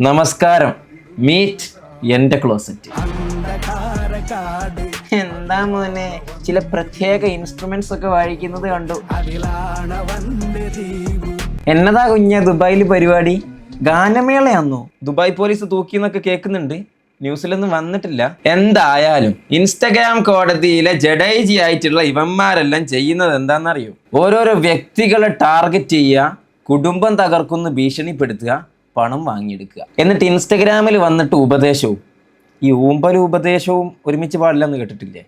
നമസ്കാരം. മീറ്റ് എൻ്റെ ക്ലോസറ്റ്. എന്താ മോനെ ചില പ്രത്യേക ഇൻസ്ട്രുമെന്റ്സ് ഒക്കെ വായിക്കുന്നത് കണ്ടു. എന്നതാ കുഞ്ഞ ദുബായിൽ പരിപാടി? ഗാനമേളയാന്നോ? ദുബായ് പോലീസ് തൂക്കിന്നൊക്കെ കേൾക്കുന്നുണ്ട്. ന്യൂസിലൊന്നും വന്നിട്ടില്ല. എന്തായാലും ഇൻസ്റ്റഗ്രാം കോടതിയിലെ ജഡേജി ആയിട്ടുള്ള ഇവന്മാരെല്ലാം ചെയ്യുന്നത് എന്താണെന്നറിയോ? ഓരോരോ വ്യക്തികളെ ടാർഗറ്റ് ചെയ്യുക, കുടുംബം തകർക്കുന്ന ഭീഷണിപ്പെടുത്തുക, പണം വാങ്ങിയെടുക്കുക. എന്നിട്ട് ഇൻസ്റ്റഗ്രാമിൽ വന്നിട്ട് ഉപദേശവും, ഈ ഊമ്പലും ഉപദേശവും ഒരുമിച്ച് പാടില്ലെന്ന് കേട്ടിട്ടില്ലേ?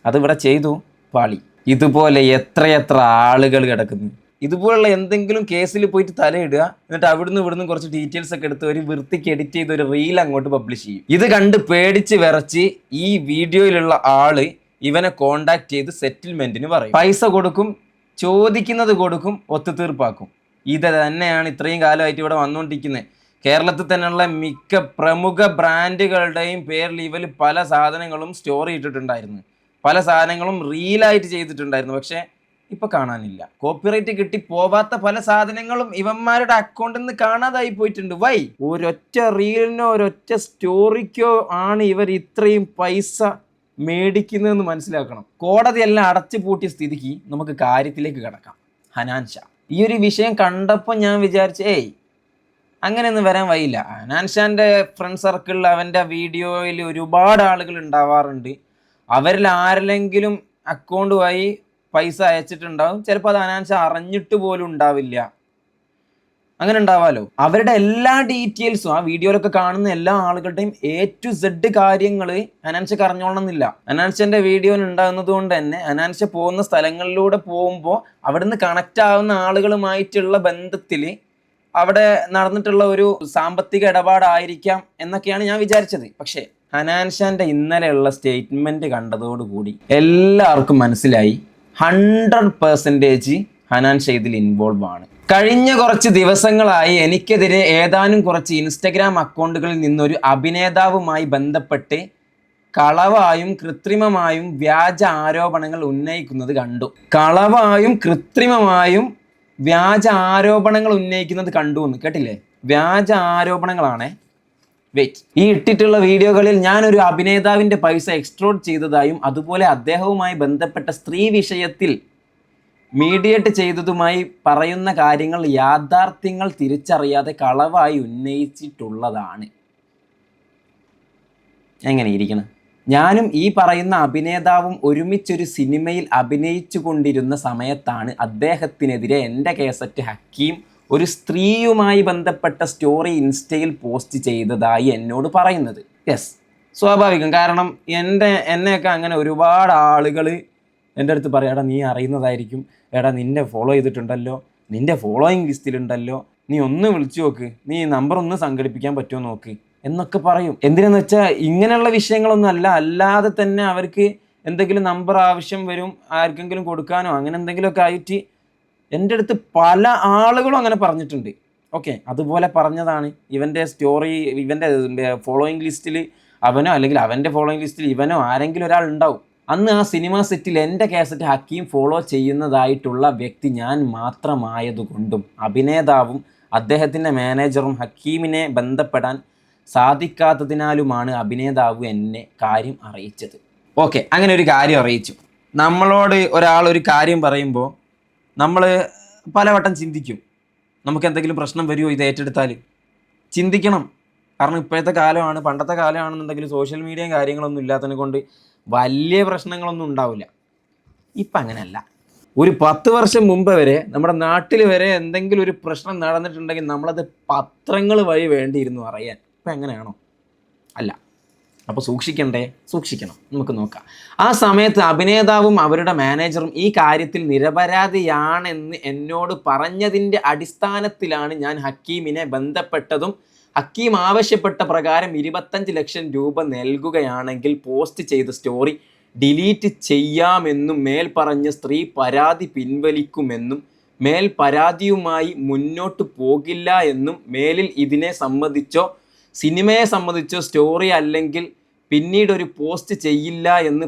അതിവിടെ ചെയ്തു, പാളി. ഇതുപോലെ എത്രയെത്ര ആളുകൾ കിടക്കുന്നു. ഇതുപോലുള്ള എന്തെങ്കിലും കേസിൽ പോയിട്ട് തലയിടുക, എന്നിട്ട് അവിടുന്ന് ഇവിടുന്ന് കുറച്ച് ഡീറ്റെയിൽസ് ഒക്കെ എടുത്ത് ഒരു വൃത്തിക്ക് എഡിറ്റ് ചെയ്ത് ഒരു റീൽ അങ്ങോട്ട് പബ്ലിഷ് ചെയ്യും. ഇത് കണ്ട് പേടിച്ച് വിറച്ച് ഈ വീഡിയോയിലുള്ള ആള് ഇവനെ കോണ്ടാക്ട് ചെയ്ത് സെറ്റിൽമെന്റിന് പറയും. പൈസ കൊടുക്കും, ചോദിക്കുന്നത് കൊടുക്കും, ഒത്തുതീർപ്പാക്കും. ഇത് തന്നെയാണ് ഇത്രയും കാലമായിട്ട് ഇവിടെ വന്നുകൊണ്ടിരിക്കുന്നത്. കേരളത്തിൽ തന്നെയുള്ള മിക്ക പ്രമുഖ ബ്രാൻഡുകളുടെയും പേരിൽ ഇവർ പല സാധനങ്ങളും സ്റ്റോർ ചെയ്തിട്ടുണ്ടായിരുന്നു, പല സാധനങ്ങളും റീലായിട്ട് ചെയ്തിട്ടുണ്ടായിരുന്നു. പക്ഷേ ഇപ്പൊ കാണാനില്ല. കോപ്പിറൈറ്റ് കിട്ടി പോവാത്ത പല സാധനങ്ങളും ഇവന്മാരുടെ അക്കൗണ്ടിൽ നിന്ന് കാണാതായി പോയിട്ടുണ്ട്. വൈ? ഒരൊറ്റ റീലിനോ ഒരൊറ്റ സ്റ്റോറിക്കോ ആണ് ഇവർ ഇത്രയും പൈസ മേടിക്കുന്നതെന്ന് മനസ്സിലാക്കണം. കോടതിയെല്ലാം അടച്ചു പൂട്ടിയ സ്ഥിതിക്ക് നമുക്ക് കാര്യത്തിലേക്ക് കടക്കാം. ഹനാൻ ഷാ ഈ ഒരു വിഷയം കണ്ടപ്പോൾ ഞാൻ വിചാരിച്ചു, അങ്ങനെയൊന്നും വരാൻ വയ്യില്ല. ഹനാൻ ഷാൻ്റെ ഫ്രണ്ട് സർക്കിളിൽ അവൻ്റെ വീഡിയോയിൽ ഒരുപാട് ആളുകൾ ഉണ്ടാവാറുണ്ട്. അവരിൽ ആരെങ്കിലും അക്കൗണ്ട് വഴി പൈസ അയച്ചിട്ടുണ്ടാവും. ചിലപ്പോൾ അത് ഹനാൻ ഷാ അറിഞ്ഞിട്ട് പോലും ഉണ്ടാവില്ല. അങ്ങനെ ഉണ്ടാവാലോ. അവരുടെ എല്ലാ ഡീറ്റെയിൽസും ആ വീഡിയോയിലൊക്കെ കാണുന്ന എല്ലാ ആളുകളുടെയും A to Z കാര്യങ്ങൾ ഹനാൻ ഷാക്ക് അറിഞ്ഞോളണമെന്നില്ല. ഹനാൻ ഷാൻ്റെ വീഡിയോയിൽ ഉണ്ടാകുന്നത് കൊണ്ട് തന്നെ ഹനാൻ ഷാ പോകുന്ന സ്ഥലങ്ങളിലൂടെ പോകുമ്പോൾ അവിടുന്ന് കണക്റ്റ് ആവുന്ന ആളുകളുമായിട്ടുള്ള ബന്ധത്തിൽ അവിടെ നടന്നിട്ടുള്ള ഒരു സാമ്പത്തിക ഇടപാടായിരിക്കാം എന്നൊക്കെയാണ് ഞാൻ വിചാരിച്ചത്. പക്ഷേ ഹനാൻ ഷാൻ്റെ ഇന്നലെയുള്ള സ്റ്റേറ്റ്മെന്റ് കണ്ടതോടുകൂടി എല്ലാവർക്കും മനസ്സിലായി 100% ഹനാൻ ഷാ ഇതിൽ ഇൻവോൾവ് ആണ്. കഴിഞ്ഞ കുറച്ച് ദിവസങ്ങളായി എനിക്കെതിരെ ഏതാനും കുറച്ച് ഇൻസ്റ്റഗ്രാം അക്കൗണ്ടുകളിൽ നിന്നൊരു അഭിനേതാവുമായി ബന്ധപ്പെട്ട് കളവായും കൃത്രിമമായും വ്യാജ ആരോപണങ്ങൾ ഉന്നയിക്കുന്നത് കണ്ടു. കളവായും കൃത്രിമമായും വ്യാജ ആരോപണങ്ങൾ ഉന്നയിക്കുന്നത് കണ്ടു എന്ന് കേട്ടില്ലേ? വ്യാജ ആരോപണങ്ങളാണ്. വെയിറ്റ്, ഈ ഇട്ടിട്ടുള്ള വീഡിയോകളിൽ ഞാനൊരു അഭിനേതാവിൻ്റെ പൈസ എക്സ്ട്രോഡ് ചെയ്തതായും അതുപോലെ അദ്ദേഹവുമായി ബന്ധപ്പെട്ട സ്ത്രീ വിഷയത്തിൽ മീഡിയേറ്റ് ചെയ്തതുമായി പറയുന്ന കാര്യങ്ങൾ യാഥാർത്ഥ്യങ്ങൾ തിരിച്ചറിയാതെ കളവായി ഉന്നയിച്ചിട്ടുള്ളതാണ്. എങ്ങനെ ഇരിക്കണം? ഞാനും ഈ പറയുന്ന അഭിനേതാവും ഒരുമിച്ചൊരു സിനിമയിൽ അഭിനയിച്ചു കൊണ്ടിരുന്ന സമയത്താണ് അദ്ദേഹത്തിനെതിരെ എൻ്റെ കേസറ്റ് ഹക്കീം ഒരു സ്ത്രീയുമായി ബന്ധപ്പെട്ട സ്റ്റോറി ഇൻസ്റ്റയിൽ പോസ്റ്റ് ചെയ്തതായി എന്നോട് പറയുന്നത്. യെസ്, സ്വാഭാവികം. കാരണം എന്നെയൊക്കെ അങ്ങനെ ഒരുപാട് ആളുകൾ എൻ്റെ അടുത്ത് പറയാം, എടാ നീ അറിയുന്നതായിരിക്കും, എടാ നിന്നെ ഫോളോ ചെയ്തിട്ടുണ്ടല്ലോ, നിൻ്റെ ഫോളോയിങ് ലിസ്റ്റിലുണ്ടല്ലോ, നീ ഒന്ന് വിളിച്ചു നോക്ക്, നീ നമ്പർ ഒന്ന് സംഘടിപ്പിക്കാൻ പറ്റുമോ നോക്ക് എന്നൊക്കെ പറയും. എന്തിനാന്ന് വെച്ചാൽ ഇങ്ങനെയുള്ള വിഷയങ്ങളൊന്നും അല്ല, അല്ലാതെ തന്നെ അവർക്ക് എന്തെങ്കിലും നമ്പർ ആവശ്യം വരും, ആർക്കെങ്കിലും കൊടുക്കാനോ അങ്ങനെ എന്തെങ്കിലുമൊക്കെ ആയിട്ട് എൻ്റെ അടുത്ത് പല ആളുകളും അങ്ങനെ പറഞ്ഞിട്ടുണ്ട്. ഓക്കെ, അതുപോലെ പറഞ്ഞതാണ്. ഇവൻ്റെ സ്റ്റോറി, ഇവൻ്റെ ഫോളോയിങ് ലിസ്റ്റിൽ അവനോ അല്ലെങ്കിൽ അവൻ്റെ ഫോളോയിങ് ലിസ്റ്റിൽ ഇവനോ ആരെങ്കിലും ഒരാൾ ഉണ്ടാവും. അന്ന് ആ സിനിമ സെറ്റിൽ എൻ്റെ കേസറ്റ് ഹക്കീം ഫോളോ ചെയ്യുന്നതായിട്ടുള്ള വ്യക്തി ഞാൻ മാത്രമായതുകൊണ്ടും അഭിനേതാവും അദ്ദേഹത്തിൻ്റെ മാനേജറും ഹക്കീമിനെ ബന്ധപ്പെടാൻ സാധിക്കാത്തതിനാലുമാണ് അഭിനേതാവ് എന്നെ കാര്യം അറിയിച്ചത്. ഓക്കെ, അങ്ങനെ ഒരു കാര്യം അറിയിച്ചു. നമ്മളോട് ഒരാൾ ഒരു കാര്യം പറയുമ്പോൾ നമ്മൾ പലവട്ടം ചിന്തിക്കും, നമുക്ക് എന്തെങ്കിലും പ്രശ്നം വരുമോ ഇത് ഏറ്റെടുത്താൽ? ചിന്തിക്കണം. കാരണം ഇപ്പോഴത്തെ കാലമാണ്. പണ്ടത്തെ കാലമാണെന്നുണ്ടെങ്കിൽ സോഷ്യൽ മീഡിയയും കാര്യങ്ങളൊന്നും ഇല്ലാത്തതിനെ കൊണ്ട് വലിയ പ്രശ്നങ്ങളൊന്നും ഉണ്ടാവില്ല. ഇപ്പം അങ്ങനെയല്ല. ഒരു 10 വർഷം മുമ്പ് വരെ നമ്മുടെ നാട്ടിൽ വരെ എന്തെങ്കിലും ഒരു പ്രശ്നം നടന്നിട്ടുണ്ടെങ്കിൽ നമ്മളത് പത്രങ്ങൾ വഴി വേണ്ടിയിരുന്നു അറിയാൻ. ഇപ്പം എങ്ങനെയാണോ? അല്ല. അപ്പോൾ സൂക്ഷിക്കണ്ടേ? സൂക്ഷിക്കണം. നമുക്ക് നോക്കാം. ആ സമയത്ത് അഭിനേതാവും അവരുടെ മാനേജറും ഈ കാര്യത്തിൽ നിരപരാധിയാണെന്ന് എന്നോട് പറഞ്ഞതിൻ്റെ അടിസ്ഥാനത്തിലാണ് ഞാൻ ഹക്കീമിനെ ബന്ധപ്പെട്ടതും ഹക്കീം ആവശ്യപ്പെട്ട പ്രകാരം 25 ലക്ഷം രൂപ നൽകുകയാണെങ്കിൽ പോസ്റ്റ് ചെയ്ത സ്റ്റോറി ഡിലീറ്റ് ചെയ്യാമെന്നും മേൽ പറഞ്ഞ സ്ത്രീ പരാതി പിൻവലിക്കുമെന്നും മേൽ പരാതിയുമായി മുന്നോട്ട് പോകില്ല എന്നും മേലിൽ ഇതിനെ സംബന്ധിച്ചോ സിനിമയെ സംബന്ധിച്ചോ സ്റ്റോറി അല്ലെങ്കിൽ പിന്നീട് ഒരു പോസ്റ്റ് ചെയ്യില്ല എന്ന്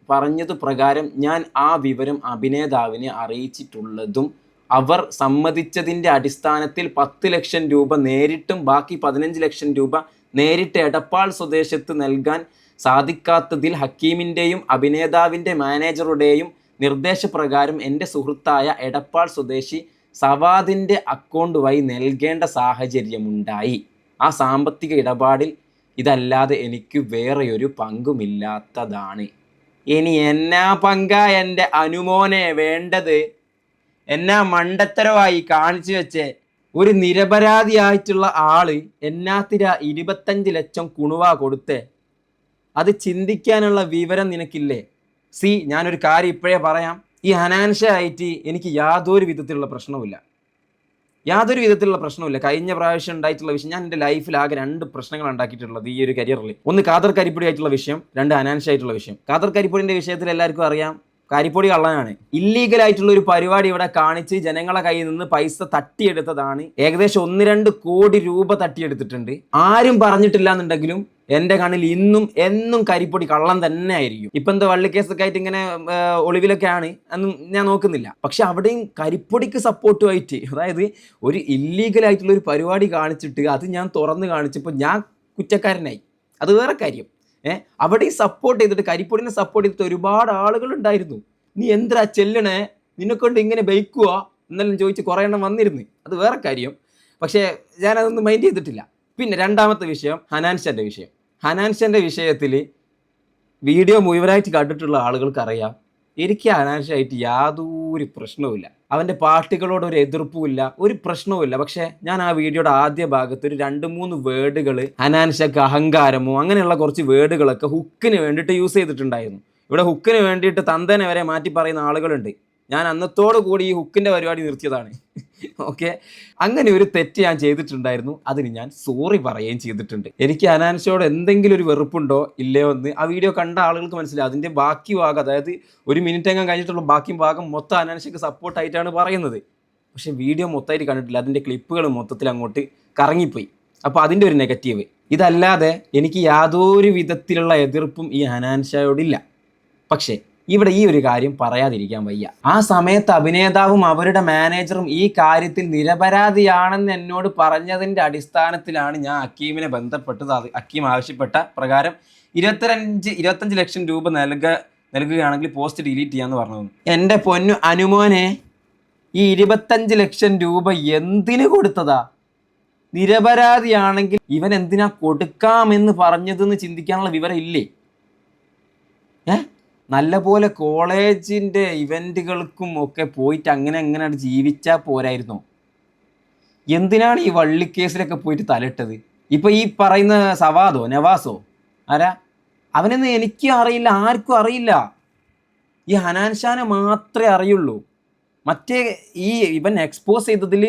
പറഞ്ഞത് പ്രകാരം ഞാൻ ആ വിവരം അഭിനേതാവിനെ അറിയിച്ചിട്ടുള്ളതും അവർ സമ്മതിച്ചതിൻ്റെ അടിസ്ഥാനത്തിൽ 10 ലക്ഷം രൂപ നേരിട്ടും ബാക്കി 15 ലക്ഷം രൂപ നേരിട്ട് എടപ്പാൾ സ്വദേശത്ത് നൽകാൻ സാധിക്കാത്തതിൽ ഹക്കീമിൻ്റെയും അഭിനേതാവിൻ്റെ മാനേജറുടെയും നിർദ്ദേശപ്രകാരം എൻ്റെ സുഹൃത്തായ എടപ്പാൾ സ്വദേശി സവാദിൻ്റെ അക്കൗണ്ട് വഴി നൽകേണ്ട സാഹചര്യമുണ്ടായി. ആ സാമ്പത്തിക ഇടപാടിൽ ഇതല്ലാതെ എനിക്ക് വേറെയൊരു പങ്കുമില്ലാത്തതാണ്. ഇനി എന്നാ പങ്കാ എൻ്റെ അനുമോനെ വേണ്ടത്? എന്നാ മണ്ടത്തരമായി കാണിച്ചു വെച്ചേ? ഒരു നിരപരാധിയായിട്ടുള്ള ആള് എന്നാത്തിര 25 ലക്ഷം കുണുവ കൊടുത്തേ? അത് ചിന്തിക്കാനുള്ള വിവരം നിനക്കില്ലേ? ഞാനൊരു കാര്യം ഇപ്പോഴേ പറയാം. ഈ ഹനാൻഷ ആയിട്ട് എനിക്ക് യാതൊരു വിധത്തിലുള്ള പ്രശ്നവുമില്ല. കഴിഞ്ഞ പ്രാവശ്യം ഉണ്ടായിട്ടുള്ള വിഷയം, ഞാൻ എൻ്റെ ലൈഫിൽ ആകെ 2 പ്രശ്നങ്ങൾ ഉണ്ടാക്കിയിട്ടുള്ളത് ഈ ഒരു കരിയറിൽ. ഒന്ന് ഖാദർ കരിപ്പൊടി ആയിട്ടുള്ള വിഷയം, 2 ഹനാൻഷ ആയിട്ടുള്ള വിഷയം. ഖാദർ കരിപ്പൊടിൻ്റെ വിഷയത്തിൽ എല്ലാവർക്കും അറിയാം, കരിപ്പൊടി കള്ളനാണ്. ഇല്ലീഗൽ ആയിട്ടുള്ള ഒരു പരിപാടി ഇവിടെ കാണിച്ച് ജനങ്ങളെ കയ്യിൽ നിന്ന് പൈസ തട്ടിയെടുത്തതാണ്. ഏകദേശം 1-2 കോടി രൂപ തട്ടിയെടുത്തിട്ടുണ്ട്. ആരും പറഞ്ഞിട്ടില്ല എന്നുണ്ടെങ്കിലും എൻ്റെ കണ്ണിൽ എന്നും കരിപ്പൊടി കള്ളം തന്നെ ആയിരിക്കും. ഇപ്പം എന്താ വള്ളിക്കേസൊക്കെ ആയിട്ട് ഇങ്ങനെ ഒളിവിലൊക്കെയാണ് എന്നും ഞാൻ നോക്കുന്നില്ല. പക്ഷെ അവിടെയും കരിപ്പൊടിക്ക് സപ്പോർട്ടുമായിട്ട്, അതായത് ഒരു ഇല്ലീഗൽ ആയിട്ടുള്ള ഒരു പരിപാടി കാണിച്ചിട്ട് അത് ഞാൻ തുറന്ന് കാണിച്ചപ്പോൾ ഞാൻ കുറ്റക്കാരനായി. അത് വേറെ കാര്യം. അവിടെ സപ്പോർട്ട് ചെയ്തിട്ട്, കരിപ്പൊടിനെ സപ്പോർട്ട് ചെയ്തിട്ട് ഒരുപാട് ആളുകൾ ഉണ്ടായിരുന്നു. നീ എന്താ ചെല്ലണേ, നിന്നെക്കൊണ്ട് ഇങ്ങനെ ബൈക്കുക എന്നെല്ലാം ചോദിച്ച് കുറേ എണ്ണം വന്നിരുന്നു. അത് വേറെ കാര്യം. പക്ഷേ ഞാനതൊന്നും മൈൻഡ് ചെയ്തിട്ടില്ല. പിന്നെ രണ്ടാമത്തെ വിഷയം ഹനാൻഷൻ്റെ വിഷയം. ഹനാൻഷൻ്റെ വിഷയത്തിൽ വീഡിയോ മുഴുവനായിട്ട് കണ്ടിട്ടുള്ള ആളുകൾക്കറിയാം, എനിക്ക് ഹനാൻഷായിട്ട് യാതൊരു പ്രശ്നവുമില്ല. അവൻ്റെ പാർട്ടികളോട് ഒരു എതിർപ്പുമില്ല, ഒരു പ്രശ്നവുമില്ല. പക്ഷേ ഞാൻ ആ വീഡിയോയുടെ ആദ്യ ഭാഗത്ത് ഒരു 2-3 വേർഡുകൾ ഹനാൻഷക്ക് അഹങ്കാരമോ അങ്ങനെയുള്ള കുറച്ച് വേർഡുകളൊക്കെ ഹുക്കിന് വേണ്ടിയിട്ട് യൂസ് ചെയ്തിട്ടുണ്ടായിരുന്നു. ഇവിടെ ഹുക്കിന് വേണ്ടിയിട്ട് തന്തനെ വരെ മാറ്റി പറയുന്ന ആളുകളുണ്ട്. ഞാൻ അന്നത്തോടു കൂടി ഈ ഹുക്കിൻ്റെ പരിപാടി നിർത്തിയതാണ്. ഓക്കെ, അങ്ങനെ ഒരു തെറ്റ് ഞാൻ ചെയ്തിട്ടുണ്ടായിരുന്നു. അതിന് ഞാൻ സോറി പറയുകയും ചെയ്തിട്ടുണ്ട്. എനിക്ക് ഹനാൻഷയോട് എന്തെങ്കിലും ഒരു വെറുപ്പുണ്ടോ ഇല്ലയോ എന്ന് ആ വീഡിയോ കണ്ട ആളുകൾക്ക് മനസ്സിലായി. അതിൻ്റെ ബാക്കി ഭാഗം, അതായത് 1 മിനിറ്റ് എങ്ങാൻ കഴിഞ്ഞിട്ടുള്ള ബാക്കി ഭാഗം മൊത്തം ഹനാൻഷയ്ക്ക് സപ്പോർട്ടായിട്ടാണ് പറയുന്നത്. പക്ഷെ വീഡിയോ മൊത്തമായിട്ട് കണ്ടിട്ടില്ല. അതിൻ്റെ ക്ലിപ്പുകൾ മൊത്തത്തിൽ അങ്ങോട്ട് കറങ്ങിപ്പോയി. അപ്പോൾ അതിൻ്റെ ഒരു നെഗറ്റീവ്. ഇതല്ലാതെ എനിക്ക് യാതൊരു വിധത്തിലുള്ള എതിർപ്പും ഈ ഹനാൻഷയോടില്ല. പക്ഷേ ഇവിടെ ഈ ഒരു കാര്യം പറയാതിരിക്കാൻ വയ്യ. ആ സമയത്ത് അഭിനേതാവും അവരുടെ മാനേജറും ഈ കാര്യത്തിൽ നിരപരാധിയാണെന്ന് എന്നോട് പറഞ്ഞതിൻ്റെ അടിസ്ഥാനത്തിലാണ് ഞാൻ ഹക്കീമിനെ ബന്ധപ്പെട്ടത്. ഹക്കീം ആവശ്യപ്പെട്ട പ്രകാരം 25 ലക്ഷം രൂപ നൽകുകയാണെങ്കിൽ പോസ്റ്റ് ഡിലീറ്റ് ചെയ്യാമെന്ന് പറഞ്ഞു. എൻ്റെ പൊന്നു അനുമോനെ, ഈ 25 ലക്ഷം രൂപ എന്തിന് കൊടുത്തതാ? നിരപരാധിയാണെങ്കിൽ ഇവൻ എന്തിനാ കൊടുക്കാമെന്ന് പറഞ്ഞതെന്ന് ചിന്തിക്കാനുള്ള വിവരം ഇല്ലേ? നല്ലപോലെ കോളേജിൻ്റെ ഇവൻറ്റുകൾക്കും ഒക്കെ പോയിട്ട് അങ്ങനെ ജീവിച്ചാൽ പോരായിരുന്നോ? എന്തിനാണ് ഈ വള്ളിക്കേസിലൊക്കെ പോയിട്ട് തലയിട്ടത്? ഇപ്പം ഈ പറയുന്ന സവാദോ നവാസോ ആരാ? അവനൊന്നും എനിക്കും അറിയില്ല, ആർക്കും അറിയില്ല. ഈ ഹനാൻഷാനെ മാത്രമേ അറിയുള്ളൂ. മറ്റേ ഇവൻ എക്സ്പോസ് ചെയ്തതിൽ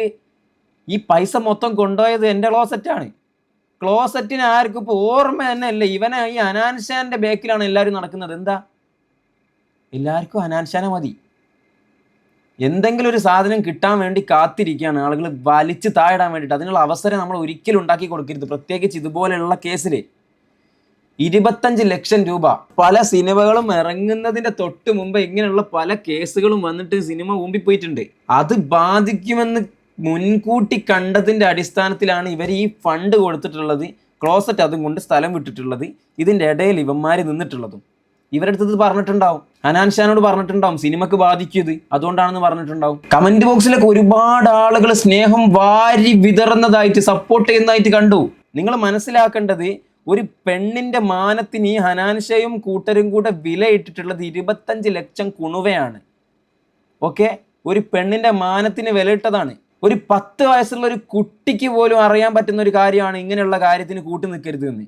ഈ പൈസ മൊത്തം കൊണ്ടുപോയത് എൻ്റെ ക്ലോസറ്റാണ്. ക്ലോസറ്റിന് ആർക്കും ഇപ്പോൾ ഓർമ്മ തന്നെ അല്ലേ. ഇവനെ ഈ ഹനാൻഷാൻ്റെ ബാക്കിലാണ് എല്ലാവരും നടക്കുന്നത്. എന്താ, എല്ലാവർക്കും ഹനാൻഷാനെ മതി. എന്തെങ്കിലും ഒരു സാധനം കിട്ടാൻ വേണ്ടി കാത്തിരിക്കുകയാണ് ആളുകൾ, വലിച്ച് താഴെടാൻ വേണ്ടിയിട്ട്. അതിനുള്ള അവസരം നമ്മൾ ഒരിക്കലും ഉണ്ടാക്കി കൊടുക്കരുത്. പ്രത്യേകിച്ച് ഇതുപോലെയുള്ള കേസിൽ 25 ലക്ഷം രൂപ. പല സിനിമകളും ഇറങ്ങുന്നതിൻ്റെ തൊട്ട് മുമ്പ് ഇങ്ങനെയുള്ള പല കേസുകളും വന്നിട്ട് സിനിമ ഊമ്പിപ്പോയിട്ടുണ്ട്. അത് ബാധിക്കുമെന്ന് മുൻകൂട്ടി കണ്ടതിൻ്റെ അടിസ്ഥാനത്തിലാണ് ഇവർ ഈ ഫണ്ട് കൊടുത്തിട്ടുള്ളത്, ക്ലോസറ്റ് അതും കൊണ്ട് സ്ഥലം വിട്ടിട്ടുള്ളത്. ഇതിൻ്റെ ഇടയിൽ ഇവന്മാർ നിന്നിട്ടുള്ളതും ഇവരുടെ അടുത്ത് പറഞ്ഞിട്ടുണ്ടാവും, ഹനാൻഷാനോട് പറഞ്ഞിട്ടുണ്ടാവും സിനിമക്ക് ബാധിക്കും അതുകൊണ്ടാണെന്ന് പറഞ്ഞിട്ടുണ്ടാവും. കമന്റ് ബോക്സിലൊക്കെ ഒരുപാട് ആളുകൾ സ്നേഹം വാരി വിതറുന്നതായിട്ട്, സപ്പോർട്ട് ചെയ്യുന്നതായിട്ട് കണ്ടു. നിങ്ങൾ മനസ്സിലാക്കേണ്ടത്, ഒരു പെണ്ണിന്റെ മാനത്തിന് ഈ ഹനാൻഷയും കൂട്ടരും കൂടെ വിലയിട്ടിട്ടുള്ളത് 25 ലക്ഷം കുണുവയാണ്. ഓക്കെ, ഒരു പെണ്ണിന്റെ മാനത്തിന് വിലയിട്ടതാണ്. ഒരു 10 വയസ്സുള്ള ഒരു കുട്ടിക്ക് പോലും അറിയാൻ പറ്റുന്ന ഒരു കാര്യമാണ് ഇങ്ങനെയുള്ള കാര്യത്തിന് കൂട്ടി നിൽക്കരുത് എന്ന്.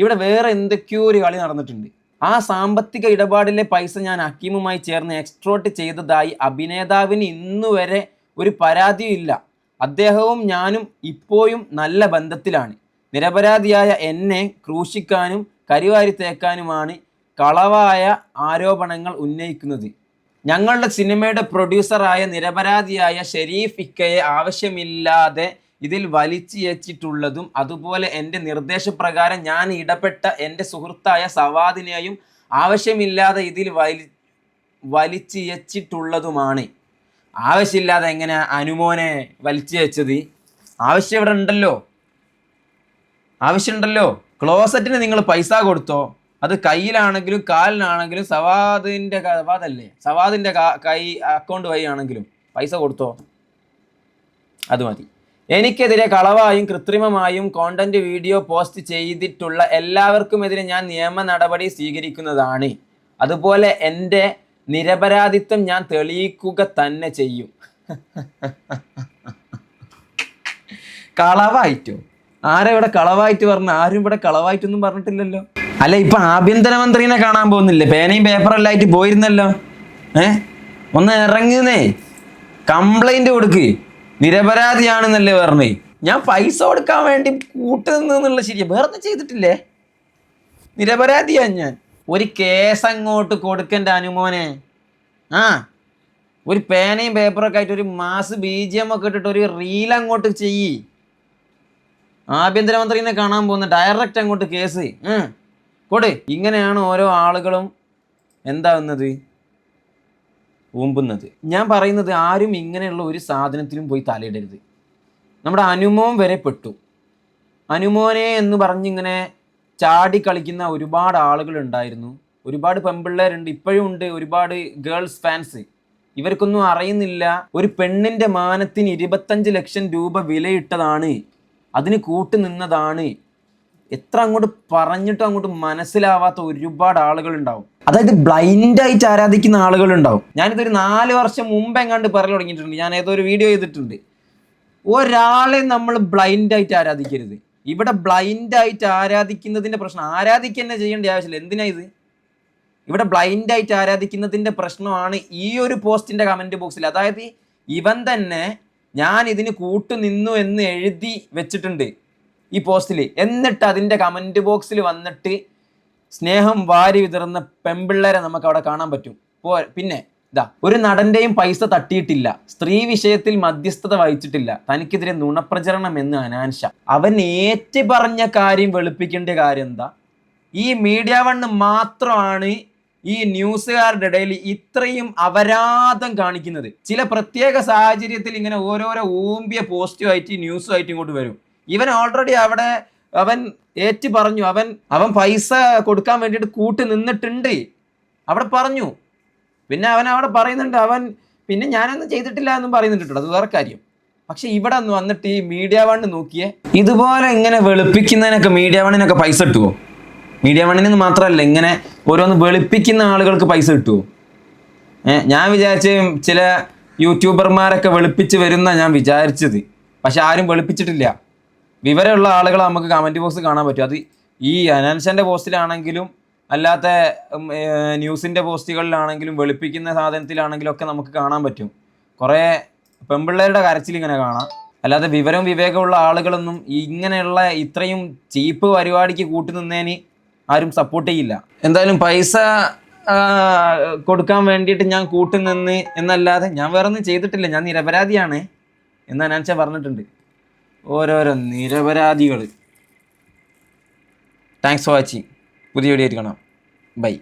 ഇവിടെ വേറെ എന്തൊക്കെയോ ഒരു കളി നടന്നിട്ടുണ്ട്. ആ സാമ്പത്തിക ഇടപാടിലെ പൈസ ഞാൻ ഹക്കീമുമായി ചേർന്ന് എക്സ്ട്രോട്ട് ചെയ്തതായി അഭിനേതാവിന് ഇന്നുവരെ ഒരു പരാതിയും ഇല്ല. അദ്ദേഹവും ഞാനും ഇപ്പോഴും നല്ല ബന്ധത്തിലാണ്. നിരപരാധിയായ എന്നെ ക്രൂശിക്കാനും കരിവാരി തേക്കാനുമാണ് കളവായ ആരോപണങ്ങൾ ഉന്നയിക്കുന്നത്. ഞങ്ങളുടെ സിനിമയുടെ പ്രൊഡ്യൂസറായ നിരപരാധിയായ ഷെരീഫ് ഇക്കയെ ആവശ്യമില്ലാതെ ഇതിൽ വലിച്ചിയച്ചിട്ടുള്ളതും, അതുപോലെ എൻ്റെ നിർദ്ദേശപ്രകാരം ഞാൻ ഇടപെട്ട എൻ്റെ സുഹൃത്തായ സവാദിനെയും ആവശ്യമില്ലാതെ ഇതിൽ വലിച്ചിയച്ചിട്ടുള്ളതുമാണ്. ആവശ്യമില്ലാതെ എങ്ങനെ അനുമോനെ വലിച്ചു വെച്ചത്? ആവശ്യം ഇവിടെ ഉണ്ടല്ലോ, ആവശ്യമുണ്ടല്ലോ. ക്ലോസറ്റിന് നിങ്ങൾ പൈസ കൊടുത്തോ, അത് കയ്യിലാണെങ്കിലും കാലിനാണെങ്കിലും സവാദിൻ്റെ കൈ അക്കൗണ്ട് വഴി ആണെങ്കിലും പൈസ കൊടുത്തോ, അത് മതി. എനിക്കെതിരെ കളവായും കൃത്രിമമായും കോണ്ടന്റ് വീഡിയോ പോസ്റ്റ് ചെയ്തിട്ടുള്ള എല്ലാവർക്കുമെതിരെ ഞാൻ നിയമ നടപടി സ്വീകരിക്കുന്നതാണ്. അതുപോലെ എൻ്റെ നിരപരാധിത്വം ഞാൻ തെളിയിക്കുക തന്നെ ചെയ്യും. കളവായിട്ടോ? ആരാ ഇവിടെ കളവായിട്ട് പറഞ്ഞ? ആരും ഇവിടെ കളവായിട്ടൊന്നും പറഞ്ഞിട്ടില്ലല്ലോ. അല്ല, ഇപ്പൊ ആഭ്യന്തരമന്ത്രിനെ കാണാൻ പോകുന്നില്ലേ? പേനയും പേപ്പറെല്ലാം ആയിട്ട് പോയിരുന്നല്ലോ. ഒന്ന് ഇറങ്ങുന്നേ, കംപ്ലൈന്റ് കൊടുക്ക്, നിരപരാധിയാണെന്നല്ലേ പറഞ്ഞേ. ഞാൻ പൈസ കൊടുക്കാൻ വേണ്ടി കൂട്ടുനിന്നുള്ള ശരിയാ, വേറെ ചെയ്തിട്ടില്ലേ, നിരപരാധിയാ ഞാൻ. ഒരു കേസ് അങ്ങോട്ട് കൊടുക്കണ്ട അനുമോനെ. ഒരു പേനയും പേപ്പറൊക്കെ ആയിട്ട് ഒരു മാസ് BGM ഒക്കെ ഇട്ടിട്ട് ഒരു റീൽ അങ്ങോട്ട് ചെയ്യ്. ആഭ്യന്തരമന്ത്രിനെ കാണാൻ പോകുന്ന ഡയറക്റ്റ് അങ്ങോട്ട് കേസ് കൊടു. ഇങ്ങനെയാണ് ഓരോ ആളുകളും എന്താവുന്നത്, ഊമ്പുന്നത്. ഞാൻ പറയുന്നത്, ആരും ഇങ്ങനെയുള്ള ഒരു സാധനത്തിലും പോയി തലയിടരുത്. നമ്മുടെ അനുമോൻ വരെ പെട്ടു. അനുമോനെ എന്ന് പറഞ്ഞിങ്ങനെ ചാടി കളിക്കുന്ന ഒരുപാട് ആളുകൾ ഉണ്ടായിരുന്നു, ഒരുപാട് പെൺപിള്ളേരുണ്ട്, ഇപ്പോഴും ഉണ്ട് ഒരുപാട് ഗേൾസ് ഫാൻസ്. ഇവർക്കൊന്നും അറിയുന്നില്ല, ഒരു പെണ്ണിൻ്റെ മാനത്തിന് 25 ലക്ഷം രൂപ വിലയിട്ടതാണ്, അതിന് കൂട്ടു നിന്നതാണ്. എത്ര അങ്ങോട്ട് പറഞ്ഞിട്ടും അങ്ങോട്ട് മനസ്സിലാവാത്ത ഒരുപാട് ആളുകളുണ്ടാവും. അതായത് ബ്ലൈൻഡായിട്ട് ആരാധിക്കുന്ന ആളുകളുണ്ടാവും. ഞാനിതൊരു 4 വർഷം മുമ്പ് എങ്ങാണ്ട് പറഞ്ഞു തുടങ്ങിയിട്ടുണ്ട്. ഞാൻ ഏതോ ഒരു വീഡിയോ ചെയ്തിട്ടുണ്ട്. ഒരാളെ നമ്മൾ ബ്ലൈൻഡായിട്ട് ആരാധിക്കരുത്. ഇവിടെ ബ്ലൈൻഡായിട്ട് ആരാധിക്കുന്നതിൻ്റെ പ്രശ്നം, ആരാധിക്കുക ചെയ്യേണ്ട ആവശ്യമില്ല. എന്തിനാ ഇത്? ഇവിടെ ബ്ലൈൻഡായിട്ട് ആരാധിക്കുന്നതിൻ്റെ പ്രശ്നമാണ് ഈ ഒരു പോസ്റ്റിൻ്റെ കമൻറ്റ് ബോക്സിൽ. അതായത് ഇവൻ തന്നെ ഞാൻ ഇതിന് കൂട്ടു നിന്നു എന്ന് എഴുതി വെച്ചിട്ടുണ്ട് ഈ പോസ്റ്റിൽ. എന്നിട്ട് അതിൻ്റെ കമൻറ്റ് ബോക്സിൽ വന്നിട്ട് സ്നേഹം വാരി വിതറുന്ന പെൺപിള്ളേരെ നമുക്ക് അവിടെ കാണാൻ പറ്റും. പിന്നെ ഒരു നടൻ്റെയും പൈസ തട്ടിയിട്ടില്ല, സ്ത്രീ വിഷയത്തിൽ മധ്യസ്ഥത വഹിച്ചിട്ടില്ല, തനിക്കെതിരെ നുണപ്രചരണം എന്ന് അനാൻഷ. അവൻ ഏറ്റു പറഞ്ഞ കാര്യം വെളുപ്പിക്കേണ്ട കാര്യം എന്താ? ഈ മീഡിയ വണ്ണ് മാത്രമാണ് ഈ ന്യൂസുകാരുടെ ഇടയിൽ ഇത്രയും അപരാധം കാണിക്കുന്നത്. ചില പ്രത്യേക സാഹചര്യത്തിൽ ഇങ്ങനെ ഓരോരോ ഊമ്പിയ പോസ്റ്റുമായിട്ട് ന്യൂസുമായിട്ട് ഇങ്ങോട്ട് വരും. ഇവൻ ഓൾറെഡി അവിടെ അവൻ ഏറ്റു പറഞ്ഞു, അവൻ പൈസ കൊടുക്കാൻ വേണ്ടിയിട്ട് കൂട്ട് നിന്നിട്ടുണ്ട്, അവിടെ പറഞ്ഞു. പിന്നെ അവൻ അവിടെ പറയുന്നുണ്ട്, പിന്നെ ഞാനൊന്നും ചെയ്തിട്ടില്ല എന്നും പറയുന്നുണ്ട്, അത് വേറെ കാര്യം. പക്ഷെ ഇവിടെ ഒന്ന് വന്നിട്ട് ഈ മീഡിയ വണ്ണ് നോക്കിയേ, ഇതുപോലെ ഇങ്ങനെ വെളുപ്പിക്കുന്നതിനൊക്കെ മീഡിയ വണ്ണിനൊക്കെ പൈസ കിട്ടുമോ? മീഡിയ വണ്ണിന് മാത്രമല്ല, ഇങ്ങനെ ഓരോന്ന് വെളുപ്പിക്കുന്ന ആളുകൾക്ക് പൈസ കിട്ടുമോ? ഞാൻ വിചാരിച്ച് ചില യൂട്യൂബർമാരൊക്കെ വെളുപ്പിച്ച് വരുന്ന ഞാൻ വിചാരിച്ചത്. പക്ഷെ ആരും വെളുപ്പിച്ചിട്ടില്ല. വിവരമുള്ള ആളുകളെ നമുക്ക് കമൻറ്റ് ബോക്സ് കാണാൻ പറ്റും. അത് ഈ അനാൻഷൻ്റെ പോസ്റ്റിലാണെങ്കിലും അല്ലാത്ത ന്യൂസിൻ്റെ പോസ്റ്റുകളിലാണെങ്കിലും വെളുപ്പിക്കുന്ന സാധനത്തിലാണെങ്കിലും ഒക്കെ നമുക്ക് കാണാൻ പറ്റും. കുറേ പെൺപിള്ളേരുടെ കരച്ചിൽ ഇങ്ങനെ കാണാം. അല്ലാതെ വിവരവും വിവേകമുള്ള ആളുകളൊന്നും ഇങ്ങനെയുള്ള ഇത്രയും ചീപ്പ് പരിപാടിക്ക് കൂട്ടുനിന്നതിന് ആരും സപ്പോർട്ട് ചെയ്യില്ല. എന്തായാലും പൈസ കൊടുക്കാൻ വേണ്ടിയിട്ട് ഞാൻ കൂട്ടുനിന്ന് എന്നല്ലാതെ ഞാൻ വേറെ ഒന്നും ചെയ്തിട്ടില്ല, ഞാൻ നിരപരാധിയാണ് എന്ന് അനാൻഷ പറഞ്ഞിട്ടുണ്ട്. ഓരോരോ നിരപരാധികൾ. Thanks for watching. പുതിയ വീഡിയോ ആയിട്ട് കാണാം. ബൈ.